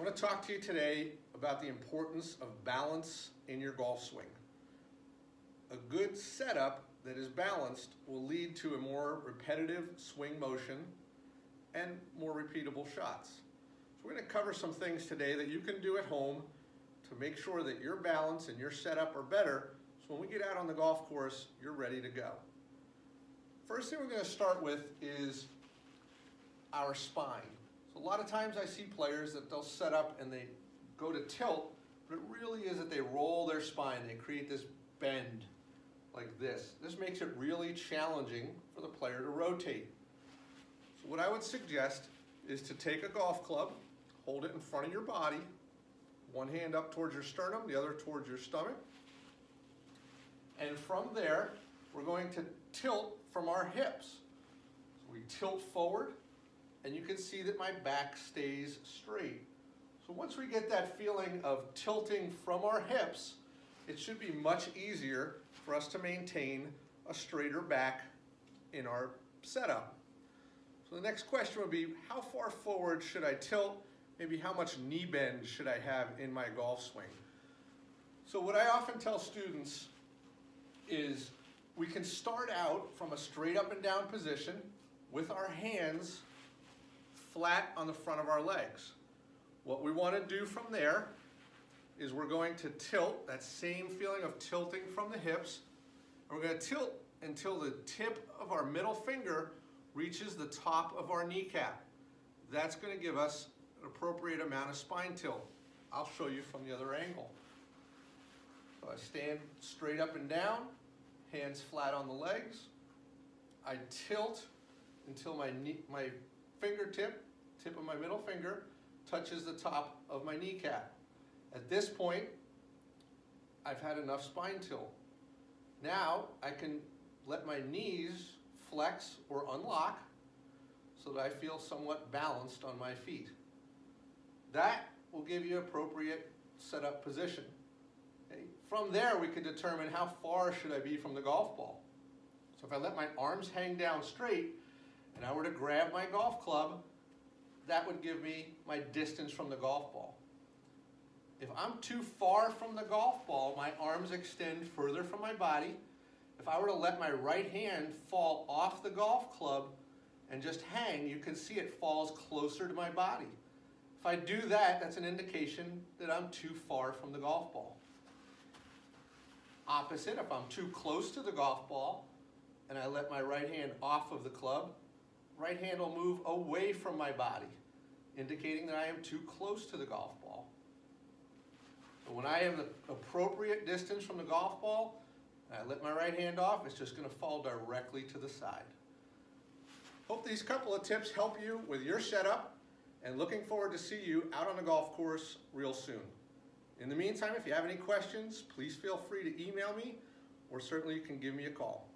I want to talk to you today about the importance of balance in your golf swing. A good setup that is balanced will lead to a more repetitive swing motion and more repeatable shots. So we're going to cover some things today that you can do at home to make sure that your balance and your setup are better, so when we get out on the golf course, you're ready to go. First thing we're going to start with is our spine. So a lot of times I see players that they'll set up and they go to tilt, but it really is that they roll their spine. They create this bend like this. This makes it really challenging for the player to rotate. So what I would suggest is to take a golf club, hold it in front of your body, one hand up towards your sternum, the other towards your stomach. And from there, we're going to tilt from our hips. So we tilt forward, and you can see that my back stays straight. So once we get that feeling of tilting from our hips, it should be much easier for us to maintain a straighter back in our setup. So the next question would be, how far forward should I tilt? Maybe how much knee bend should I have in my golf swing? So what I often tell students is we can start out from a straight up and down position with our hands flat on the front of our legs. What we want to do from there is we're going to tilt, that same feeling of tilting from the hips, and we're going to tilt until the tip of our middle finger reaches the top of our kneecap. That's going to give us an appropriate amount of spine tilt. I'll show you from the other angle. So I stand straight up and down, hands flat on the legs. I tilt until my fingertip, tip of my middle finger, touches the top of my kneecap. At this point, I've had enough spine tilt. Now I can let my knees flex or unlock so that I feel somewhat balanced on my feet. That will give you appropriate setup position. Okay? From there, we can determine how far should I be from the golf ball. So if I let my arms hang down straight and I were to grab my golf club, that would give me my distance from the golf ball. If I'm too far from the golf ball, my arms extend further from my body. If I were to let my right hand fall off the golf club and just hang, you can see it falls closer to my body. If I do that, that's an indication that I'm too far from the golf ball. Opposite, if I'm too close to the golf ball and I let my right hand off of the club, right hand will move away from my body, indicating that I am too close to the golf ball. So when I have the appropriate distance from the golf ball, and I let my right hand off, it's just going to fall directly to the side. Hope these couple of tips help you with your setup, and looking forward to see you out on the golf course real soon. In the meantime, if you have any questions, please feel free to email me, or certainly you can give me a call.